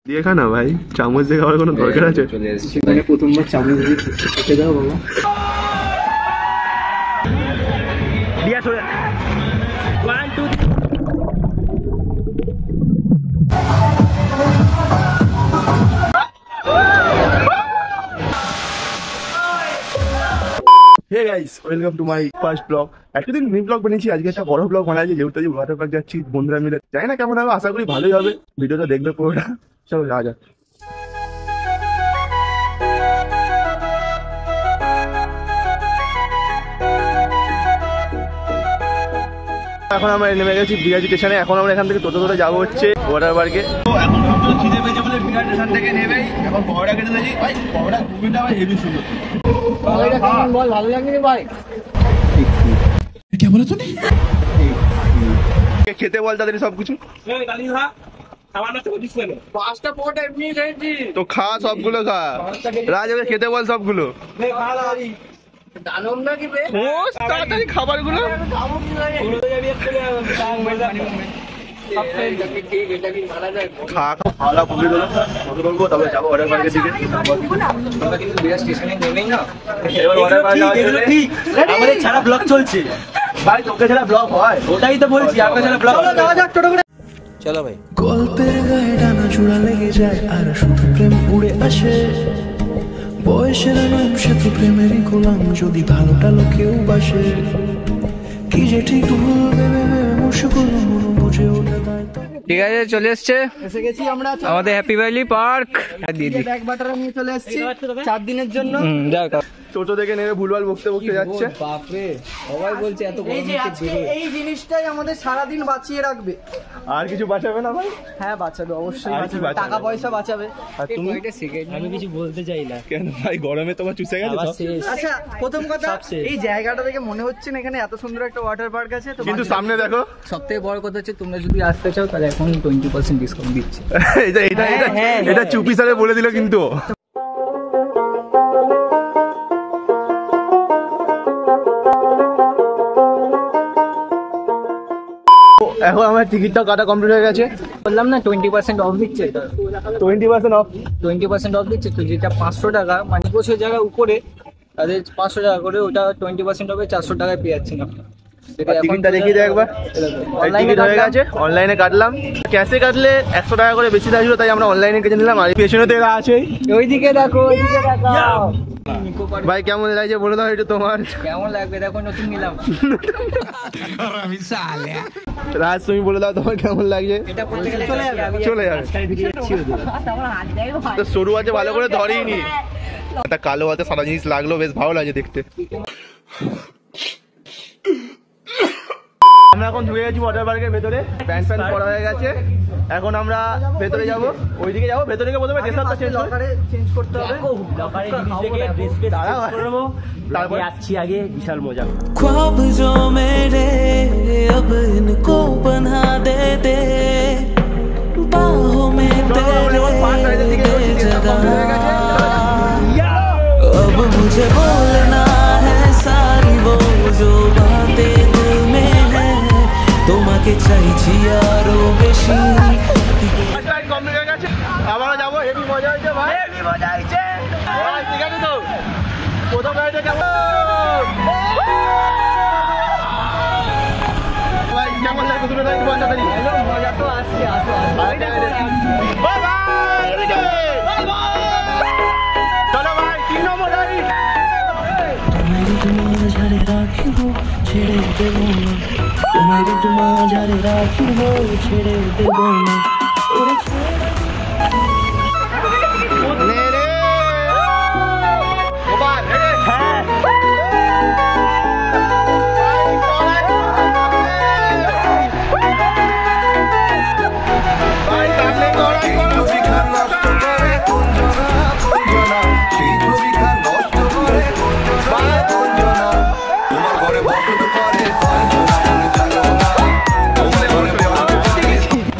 দিয়ে খা না ভাই, চামচ দিয়ে খাওয়ার কোনো দরকার আছে? চলে এসেছি মানে প্রথমবার চামচ দিয়ে খেতে দাও বাবা। দিয়া চলে 1 2 hey guys, welcome to my first vlog. একদিন মিনি ব্লগ বানিয়েছি, আজকে একটা বড় ব্লগ বানাচ্ছি, যেহেতু আজকে ওয়াটার পার্ক যাচ্ছি বন্ধুরা মিলে। জানি না কেমন হবে, আশা করি ভালোই হবে। ভিডিওটা দেখবে পুরোটা, চলো যাওয়া যাক। এখন আমরা নেমে গেছি বিরাজি স্টেশনে। এখন আমরা এখান থেকে টোটো ধরে যাবো হচ্ছে ওয়াটার পার্কে। তো এখন খিদে পেয়েছে বলে বিরাজি স্টেশন থেকে নেবেই এখন পকোড়া খেতে যাচ্ছি। ভাই পকোড়া ঘুগনিটা ভাই হেভি সুন্দর। বল ভালো লাগেনি ভাই? क्या बोला तूने? খেতে বল তাদের সবকিছু। তো খা, সবগুলো খা। রাজ ওকে খেতে বল সবগুলো। তাড়াতাড়ি খাবারগুলো খা খা, খাওয়া কমপ্লিট হলো। কত বলবো তারপরে যাবো ওয়াটার পার্কের দিকে। আমরা কিন্তু বিরাট স্টেশনে নেমেই না, এবার ওয়াটার পার্ক যাওয়ার জন্য আমাদের ছাড়া ব্লগ চলছে। ভাই তোকে ছাড়া ব্লগ হয়? ওটাই তো বলছি, আপনার ছাড়া ব্লগ। চলো যাওয়া যাক টোটো করে। চলো ভাই। গল্পের গায়ে ডানা জোড়া লেগে যায় আর শুধু প্রেম উড়ে আসে। বয়সের নাম সে তো প্রেমেরই গোলাম, যদি ভালো টালো কেউ বাসে। কি যে ঠিক ভুল ভেবে মুশকিল মন বুঝে ওঠে তাই। ঠিক আছে, চলে এসছে, এসে গেছি আমরা আমাদের happy valley park. Bag butter নিয়ে চলে এসেছি 4 দিনের জন্য। যাক, টোটো থেকে নেমে ভুলভাল বকতে বকতে যাচ্ছে। বাপরে সবাই বলছে এত এই যে আজকে এই জিনিসটাই আমাদের সারাদিন বাঁচিয়ে রাখবে। আর কিছু বাঁচাবে না ভাই? হ্যাঁ বাঁচাবে, অবশ্যই আর কি বাঁচাবে, বাঁচাবে? টাকা পয়সা বাঁচাবে। আর তুমি? আমি কিছু বলতে চাই না। কেন ভাই, গরমে তোমার চুষে গেছে সব? আচ্ছা প্রথম কথা, এই জায়গাটা দেখে মনে হচ্ছে না এখানে এত সুন্দর একটা ওয়াটার পার্ক আছে। তো কিন্তু সামনে দেখো, সব থেকে বড় কথা হচ্ছে তোমরা যদি আসতে চাও তাহলে এখন 20% ডিসকাউন্ট দিচ্ছে। এটা চুপি সালে বলে দিল কিন্তু। এখন আমার টিকিটটা কাটা কমপ্লিট হয়ে গেছে। বললাম না 20% অফ দিচ্ছে। 20% অফ। 20% অফ দিচ্ছে, তো যেটা 500 টাকা মানে 25 জায়গা উপরে তাদের 500 টাকা করে, ওটা 20% হবে 400 টাকায় পেয়ে যাচ্ছেন আপনারা। টিকিটটা দেখিয়ে দে একবার। টিকিট হয়ে গেছে, অনলাইনে কাটলাম। ক্যাশে কাটলে 100 টাকা করে বেশি থাকছিল, তাই আমরা অনলাইনে কেটে নিলাম। আর পেছনে তো এরা আছেই। ওইদিকে দেখো, ওইদিকে দেখো। ভাই কেমন লাগছে বলে দাও একটু তোমার। কেমন লাগবে দেখো, নতুন নিলাম। রাজ তুমি বলে দাও তোমার কেমন লাগছে। এটা পড়তে গেলে চলে যাবে। তো সরু আছে, ভালো করে ধরেই নি। একটা কালো হাতে সাদা জিনিস লাগলো, বেশ ভালো লাগছে দেখতে। আমরা এখন ঢুকে গেছি ওয়াটার পার্কের ভেতরে। প্যান্ট প্যান্ট পরা হয়ে গেছে। এখন আমরা ভেতরে যাব, ওইদিকে যাবো। ভেতরে গিয়ে প্রথমে ড্রেসআপটা চেঞ্জ করতে হবে। তারপর আসছি আগে বিশাল মজা। ख्वाब जो मेरे अब इनको बना दे दे, बाहों में तेरे जगह। अब मुझे बोलना है सारी वो जो बातें दिल में है, তোমাকে চাইছি আরো বেশি। কমপ্লিট হয়ে গেছে, আবারও যাবো। হেভি মজা হয়েছে ভাই, হেভি মজা হয়েছে। ঠিক আছে তো, প্রথম রাইডে কেমন ভাই, কেমন লাগবে দুটো রাইড বল তাড়াতাড়ি। মজা তো আসছে, চলো ভাই, 3 নম্বর রাইড। তোমার ঝাড়ে রাখিব ছেড়ে দেব না, তোমার ঝাড়ে রাখিব ছেড়ে দেব না।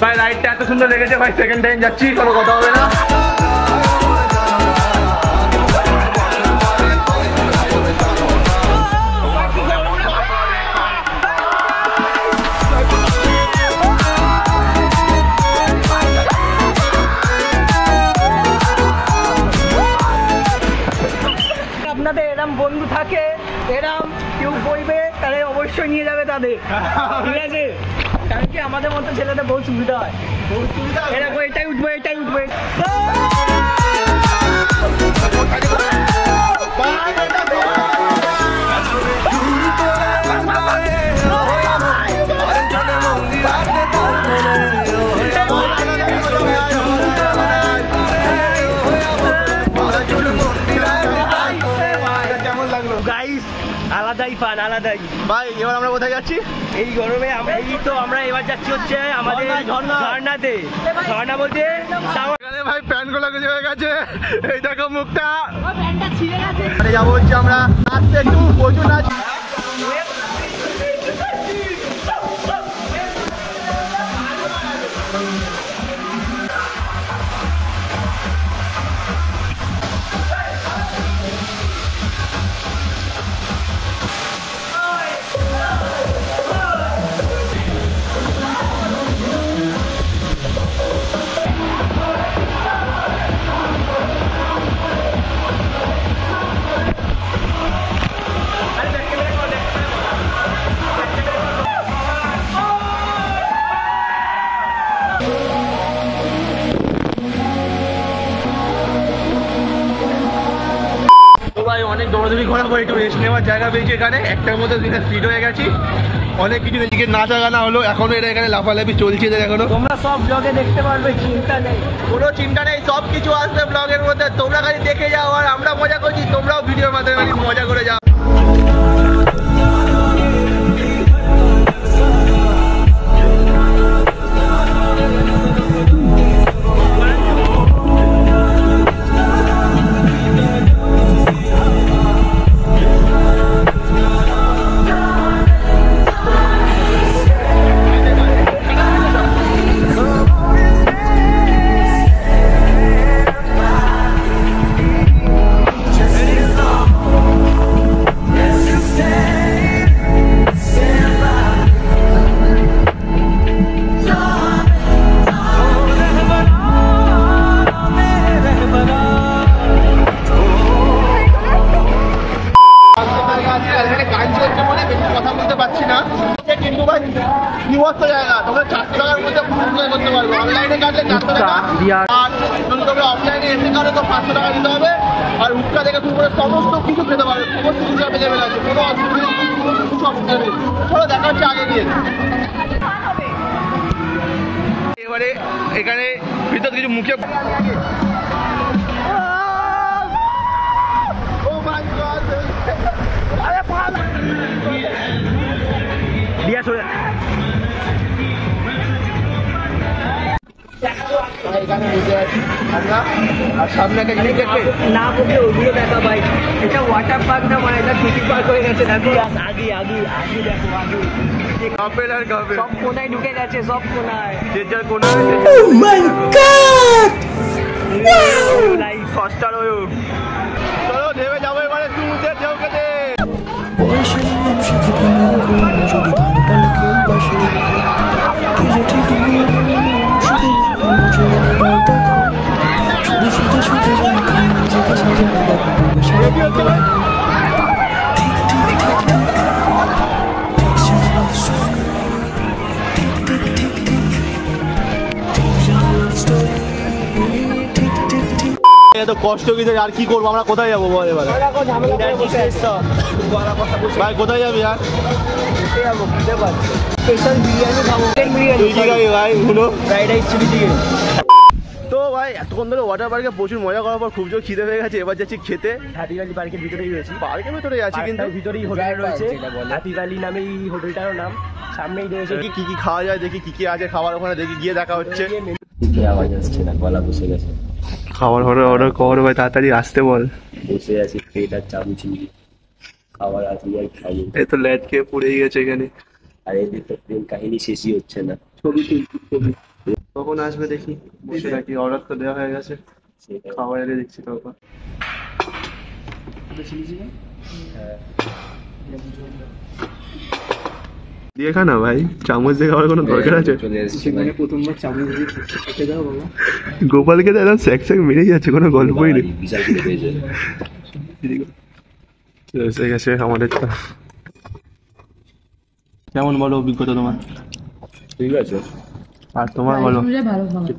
ভাই রাইডটা এত সুন্দর লেগেছে ভাই, সেকেন্ড টাইম যাচ্ছি, কোনো কথা হবে না। এরম বন্ধু থাকে, এরম কেউ বলবে তাহলে অবশ্যই নিয়ে যাবে তাদের, ঠিক আছে? কারণ কি আমাদের মতো ছেলেদের বহু সুবিধা হয়, এরকম এটাই উঠবো এটাই উঠবো। আলাদাই ফান, আলাদাই ভাই। এবার আমরা কোথায় যাচ্ছি? এই গরমে আমরা এবার যাচ্ছি হচ্ছে আমাদের ঝর্ণাতে। ঝর্ণা বলতে এখানে ভাই প্যান্ট গুলো কিছু হয়ে গেছে, এই দেখো মুখটা যাবো হচ্ছে আমরা নাচতে, একটু প্রচুর নাচ। ভাই অনেক দৌড়াদৌড়ি করার পর একটু রেস্ট নেওয়ার জায়গা পেয়েছি এখানে। একটার মধ্যে স্পিড হয়ে গেছি, অনেক কিছু এদিকে নাচা গানা হলো, এখনো এটা এখানে লাফালাফি চলছে এখনো। তোমরা সব ব্লগে দেখতে পারবে, চিন্তা নেই, কোনো চিন্তা নেই, সব কিছু আসবে ব্লগের মধ্যে। তোমরা খালি দেখে যাও আর আমরা মজা করছি, তোমরাও ভিডিওর মাধ্যমে মজা করে যাও। কথা বলতে পারছি না কিন্তু ভাই বিভক্ত জায়গা, তোমরা 400 টাকার মধ্যে করতে পারবে। অনলাইনে কাটলে 400 টাকা, আর যদি তোমরা অফলাইনে এসে কাটে তো 500 টাকা দিতে হবে। আর হুক্কা থেকে শুরু করে সমস্ত কিছু খেতে পারবে, সমস্ত কিছু অ্যাভেলেবেল আছে, কোনো অসুবিধা নেই, কিছু অসুবিধা নেই। চলো দেখা হচ্ছে আগে দিয়ে। এবারে এখানে ভিতর কিছু মুখে দিয়া চলে এখানে বুঝে আছি আমরা। আর সামনে একটা জিনিস দেখবে না বলতে ওগুলো দেখা ভাই, এটা ওয়াটার পার্ক না, মানে এটা সিটি পার্ক হয়ে গেছে। দেখো আগে আগে আগে দেখো আগে কাপেল আর কাপেল সব কোনায় ঢুকে গেছে, সব কোনায় যে যার কোনায় লাইফ সস্তার হয়ে। চলো নেমে যাবো এবারে সমুদ্রের ঢেউ খেতে। বয়সের নাম সাথে প্রেমের গোলাম যদি ভালোটা লোকেও বাসে কি যে ঠিক শুধু শুধু শুধু শুধু নিজেকে সাজানো দেখো এত কষ্ট কিছু আর কি করবো আমরা, কোথায় যাবো বল এবারে? ভাই কোথায় যাবি আর? স্পেশাল বিরিয়ানি খাবো, বিরিয়ানি তুই কি খাবি ভাই? গুলো ফ্রাইড রাইস চিলি চিকেন। তো ভাই এতক্ষণ ধরে ওয়াটার পার্কে প্রচুর মজা করার পর খুব জোর খিদে হয়ে গেছে, এবার যাচ্ছি খেতে। হ্যাপি ভ্যালি পার্কের ভিতরেই রয়েছে, পার্কের ভেতরে আছি কিন্তু ভিতরেই হোটেল রয়েছে, হ্যাপি ভ্যালি নামে এই হোটেলটারও নাম। সামনেই রয়েছে দেখি কি কি খাওয়া যায়, দেখি কি কি আছে খাবার, ওখানে দেখি গিয়ে দেখা হচ্ছে। আওয়াজ আসছে না, গলা বসে গেছে। খাবার অর্ডার কর ভাই, তাড়াতাড়ি আসতে বল। বসে আছি পেট আর চামচি, খাবার আসলে আর খাই। এই তো ল্যাট খেয়ে পড়েই গেছে এখানে। আর এদের তো প্রেম কাহিনী শেষই হচ্ছে না। ছবি ছবি কখন আসবে দেখি, বসে থাকি। অর্ডার তো দেওয়া হয়ে গেছে, সেটা খাবার এলে দেখছি তখন। দিয়ে খা না ভাই, চামচ দিয়ে খাওয়ার কোনো দরকার আছে? চলে এসেছে। প্রথমবার চামচ দিয়ে খেতে দাও বাবা। গোপালকে তো একদম স্যাক স্যাক মেরেই যাচ্ছে, কোনো গল্পই নেই। বিশাল খেতে পেয়েছে। এসে গেছে আমাদেরটা। কেমন বলো অভিজ্ঞতা তোমার? ঠিক আছে। আর তোমার বলো,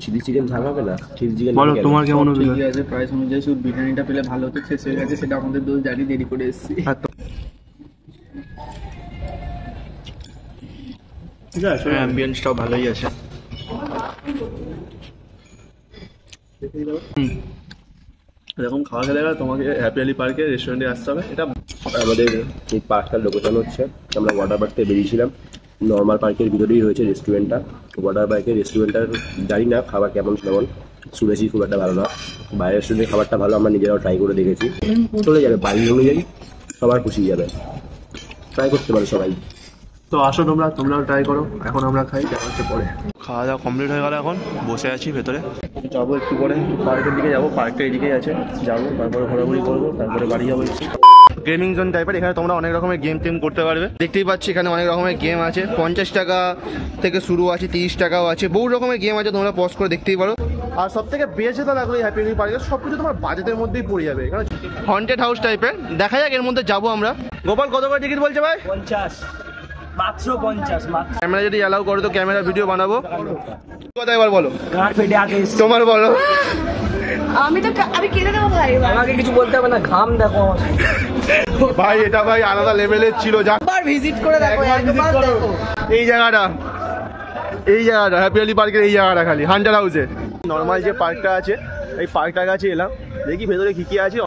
চিলি চিকেন ঝামাবে না, চিলি চিকেন বলো তোমার কেমন ঠিক অভিজ্ঞতা? আছে, প্রাইস অনুযায়ী শুধু বিরিয়ানিটা পেলে ভালো হতো, শেষ হয়ে গেছে, সেটা আমাদের দোষ, জানি দেরি করে এসেছি। ঠিক আছে, অ্যাম্বিয়েন্সটাও ভালোই আছে। এরকম খাওয়া খেলে গেলে তোমাকে হ্যাপি ভ্যালি পার্কে রেস্টুরেন্টে আসতে হবে। এটা আমাদের এই পার্কটার লোকেশন হচ্ছে, আমরা ওয়াটার পার্ক থেকে বেরিয়েছিলাম, নর্মাল পার্কের ভিতরেই রয়েছে রেস্টুরেন্টটা। ওয়াটার পার্কের রেস্টুরেন্টটার জানি না খাবার কেমন কেমন, শুনেছি খুব একটা ভালো না। বাইরের রেস্টুরেন্টের খাবারটা ভালো, আমরা নিজেরাও ট্রাই করে দেখেছি, চলে যাবে, বাড়ি অনুযায়ী সবার খুশি যাবে, ট্রাই করতে পারো সবাই। তো আসো তোমরাও ট্রাই করো। এখন আমরা খাই, দেখা হচ্ছে পরে। খাওয়া দাওয়া কমপ্লিট হয়ে গেল, এখন বসে আছি ভেতরে, যাবো একটু পরে পার্কের দিকে যাবো, পার্কটা এদিকেই আছে, যাবো তারপরে ঘোরাঘুরি করবো, তারপরে বাড়ি যাবো। গেমিং জোন টাইপের, এখানে তোমরা অনেক রকমের গেম টেম করতে পারবে। দেখতেই পাচ্ছি এখানে অনেক রকমের গেম আছে, 50 টাকা থেকে শুরু আছে, 30 টাকাও আছে, বহু রকমের গেম আছে, তোমরা পজ করে দেখতেই পারো। আর সব থেকে বেশ যেটা লাগলো এই হ্যাপি ভ্যালি পার্কে, সব কিছু তোমার বাজেটের মধ্যেই পড়ে যাবে। এখানে হন্টেড হাউস টাইপের, দেখা যাক এর মধ্যে যাবো আমরা। গোপাল কত করে টিকিট বলছে ভাই? 50, মাত্র 50, মাত্র। ক্যামেরা যদি অ্যালাউ করো তো ক্যামেরা ভিডিও বানাবো। কথা এবার বলো, গাঁট ফেটে আগে এসছে। তোমার বলো। আমি কিনে দেবো ভাই। আমাকে কিছু বলতে হবে না, ঘাম দেখো আমার। ভাই এটা ভাই আলাদা লেভেলের ছিল, যা একবার ভিজিট করে দেখো, একবার দেখো। এই জায়গাটা হ্যাপি ভ্যালি পার্কের এই জায়গাটা খালি হান্টার হাউসে। নর্মাল যে পার্কটা আছে, এই পার্কটার কাছে এলাম, দেখি ভেতরে কি কি আছে।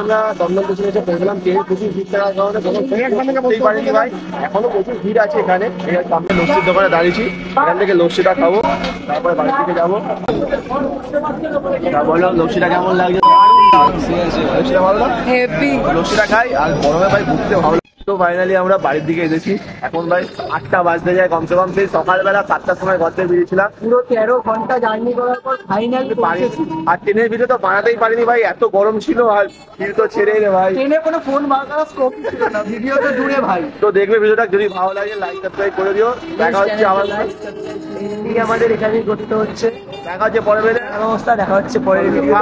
আমরা দমদম পেছনে এসে পৌঁছলাম, ট্রেনের প্রচুর ভিড় থাকার কারণে বুঝতেই পারিনি ভাই, এখনো প্রচুর ভিড় আছে এখানে। এই সামনে লস্যির দোকানে দাঁড়িয়েছি, এখান থেকে লস্যিটা খাবো, তারপরে বাড়ির দিকে যাবো। বলো লস্যিটা কেমন লাগছে? লস্যিটা ভালো না? লস্যিটা খাই, আর গরমে ভাই ঘুরতে ভালো। তো ফাইনালি আমরা বাড়ির দিকে এসেছি, এখন ভাই 8টা বাজতে যায় কমসে কম। সেই সকালবেলা 7টার সময় ঘর থেকে বেরিয়েছিলাম, পুরো 13 ঘন্টা জার্নি করার পর ফাইনাল আর ট্রেনের ভিডিও তো বানাতেই পারিনি ভাই, এত গরম ছিল, আর ভিড় তো ছেড়েই রে ভাই। ট্রেনে কোনো ফোন বার করার স্কোপ ছিল না, ভিডিও তো দূরে ভাই। তো দেখবে ভিডিওটা, যদি ভালো লাগে লাইক সাবস্ক্রাইব করে দিও। দেখা হচ্ছে আবার, আমাদের এখানেই করতে হচ্ছে। দেখা হচ্ছে পরে বেলে অবস্থা, দেখা হচ্ছে পরের ভিডিও।